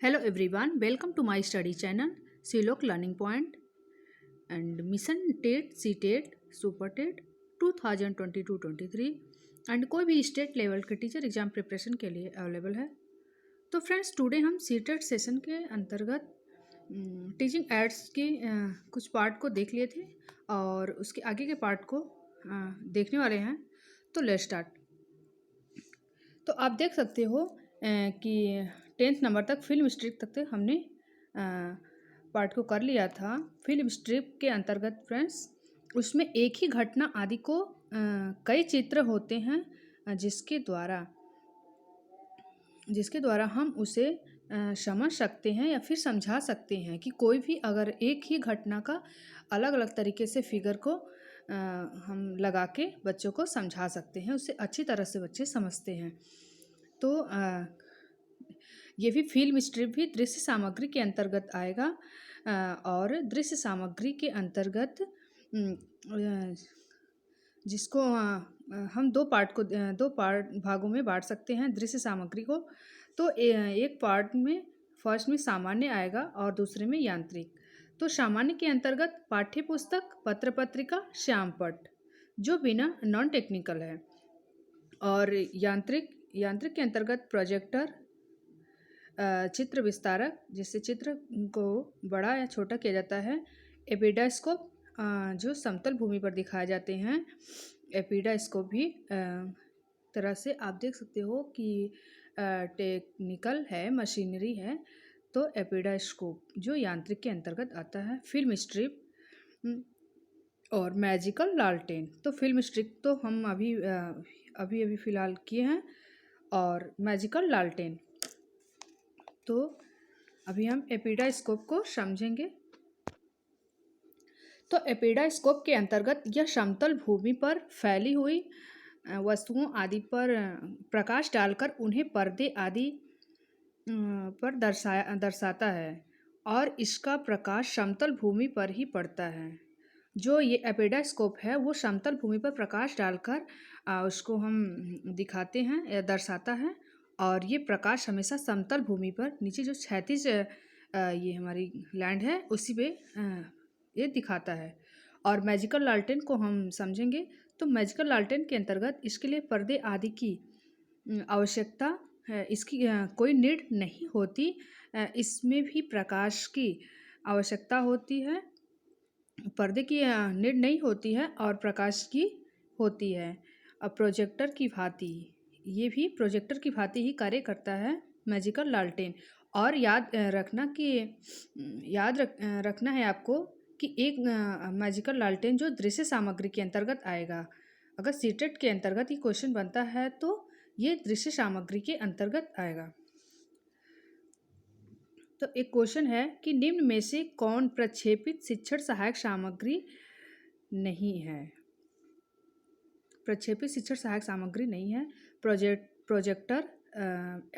Hello everyone, welcome to my study channel Silok Learning Point and Mission TET CTET Super TET 2022-23 and कोई भी state level के teacher exam preparation के लिए available है। तो friends today हम CTET session के अंतर्गत टीचिंग एड्स के कुछ पार्ट को देख लिए थे और उसके आगे के पार्ट को देखने वाले हैं। तो लेट्स स्टार्ट। तो आप देख सकते हो कि 10th नंबर तक फिल्म स्ट्रिप तक हमने पार्ट को कर लिया था। फिल्म स्ट्रिप के अंतर्गत फ्रेंड्स उसमें एक ही घटना आदि को कई चित्र होते हैं जिसके द्वारा हम उसे समझ सकते हैं या फिर समझा सकते हैं कि कोई भी अगर एक ही घटना का अलग अलग तरीके से फिगर को हम लगा के बच्चों को समझा सकते हैं, उससे अच्छी तरह से बच्चे समझते हैं। तो ये भी फिल्म स्ट्रिप भी दृश्य सामग्री के अंतर्गत आएगा और दृश्य सामग्री के अंतर्गत जिसको हम दो भागों में बांट सकते हैं दृश्य सामग्री को। तो एक पार्ट में फर्स्ट में सामान्य आएगा और दूसरे में यांत्रिक। तो सामान्य के अंतर्गत पाठ्य पुस्तक, पत्र पत्रिका, श्यामपट्ट जो बिना नॉन टेक्निकल है, और यांत्रिक के अंतर्गत प्रोजेक्टर, चित्र विस्तारक जिससे चित्र को बड़ा या छोटा किया जाता है, एपिडास्कोप जो समतल भूमि पर दिखाए जाते हैं, एपिडास्कोप भी तरह से आप देख सकते हो कि टेक्निकल है, मशीनरी है। तो एपिडास्कोप जो यांत्रिक के अंतर्गत आता है। फिल्म स्ट्रिप और मैजिकल लालटेन। तो फिल्म स्ट्रिप तो हम अभी फ़िलहाल किए हैं, और मैजिकल लालटेन तो अभी हम एपिडास्कोप को समझेंगे। तो एपिडास्कोप के अंतर्गत यह समतल भूमि पर फैली हुई वस्तुओं आदि पर प्रकाश डालकर उन्हें पर्दे आदि पर दर्शाता है, और इसका प्रकाश समतल भूमि पर ही पड़ता है। जो ये एपिडास्कोप है वो समतल भूमि पर प्रकाश डालकर उसको हम दिखाते हैं या दर्शाता है, और ये प्रकाश हमेशा समतल भूमि पर नीचे जो क्षैतिज ये हमारी लैंड है उसी पे ये दिखाता है। और मैजिकल लालटेन को हम समझेंगे। तो मैजिकल लालटेन के अंतर्गत इसके लिए पर्दे आदि की आवश्यकता है, इसकी कोई नीड नहीं होती, इसमें भी प्रकाश की आवश्यकता होती है। पर्दे की नीड नहीं होती है और प्रकाश की होती है। अब प्रोजेक्टर की भांति ये भी प्रोजेक्टर की भांति ही कार्य करता है मैजिकल लालटेन। और याद रखना है आपको कि एक मैजिकल लालटेन जो दृश्य सामग्री के अंतर्गत आएगा। अगर सीटेट के अंतर्गत ये क्वेश्चन बनता है तो ये दृश्य सामग्री के अंतर्गत आएगा। तो एक क्वेश्चन है कि निम्न में से कौन प्रक्षेपित शिक्षण सहायक सामग्री नहीं है। प्रक्षेपित शिक्षण सहायक सामग्री नहीं है। प्रोजेक्टर,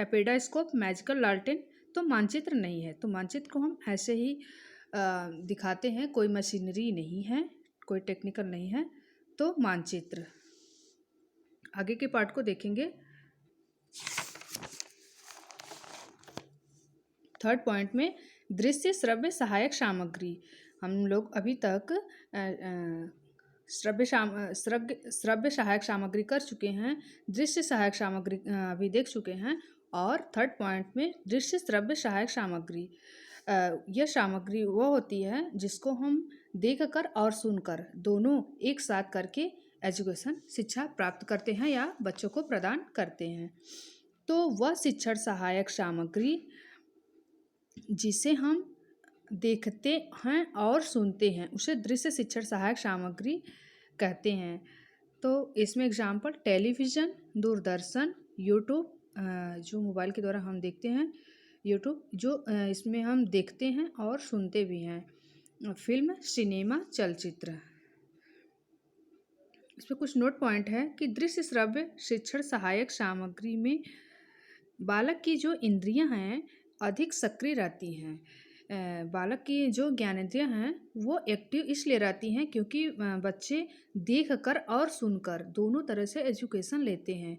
एपिडास्कोप, मैजिकल लालटेन। तो मानचित्र नहीं है। तो मानचित्र को हम ऐसे ही दिखाते हैं, कोई मशीनरी नहीं है, कोई टेक्निकल नहीं है। तो मानचित्र। आगे के पार्ट को देखेंगे। थर्ड पॉइंट में दृश्य श्रव्य सहायक सामग्री। हम लोग अभी तक श्रव्य सहायक सामग्री कर चुके हैं, दृश्य सहायक सामग्री अभी देख चुके हैं। और थर्ड पॉइंट में दृश्य श्रव्य सहायक सामग्री, यह सामग्री वो होती है जिसको हम देखकर और सुनकर दोनों एक साथ करके एजुकेशन शिक्षा प्राप्त करते हैं या बच्चों को प्रदान करते हैं। तो वह शिक्षण सहायक सामग्री जिसे हम देखते हैं और सुनते हैं उसे दृश्य शिक्षण सहायक सामग्री कहते हैं। तो इसमें एग्जाम्पल टेलीविज़न, दूरदर्शन, यूट्यूब जो मोबाइल के द्वारा हम देखते हैं, यूट्यूब जो इसमें हम देखते हैं और सुनते भी हैं, फिल्म, सिनेमा, चलचित्र। इस पर कुछ नोट पॉइंट है कि दृश्य श्रव्य शिक्षण सहायक सामग्री में बालक की जो इंद्रियां हैं अधिक सक्रिय रहती हैं। बालक की जो ज्ञानेंद्रियां हैं वो एक्टिव इसलिए रहती हैं क्योंकि बच्चे देखकर और सुनकर दोनों तरह से एजुकेशन लेते हैं।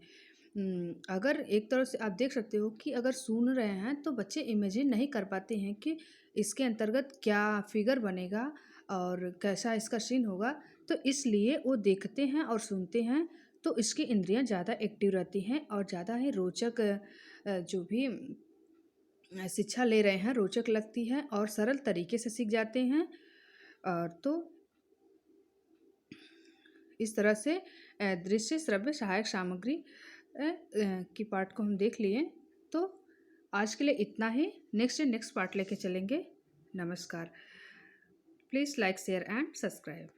अगर एक तरह से आप देख सकते हो कि अगर सुन रहे हैं तो बच्चे इमेजिन नहीं कर पाते हैं कि इसके अंतर्गत क्या फिगर बनेगा और कैसा इसका सीन होगा। तो इसलिए वो देखते हैं और सुनते हैं तो इसकी इंद्रियां ज़्यादा एक्टिव रहती हैं और ज़्यादा ही रोचक जो भी शिक्षा ले रहे हैं रोचक लगती है और सरल तरीके से सीख जाते हैं। और तो इस तरह से दृश्य श्रव्य सहायक सामग्री की पार्ट को हम देख लिए। तो आज के लिए इतना ही। नेक्स्ट पार्ट लेके चलेंगे। नमस्कार। Please like share and subscribe.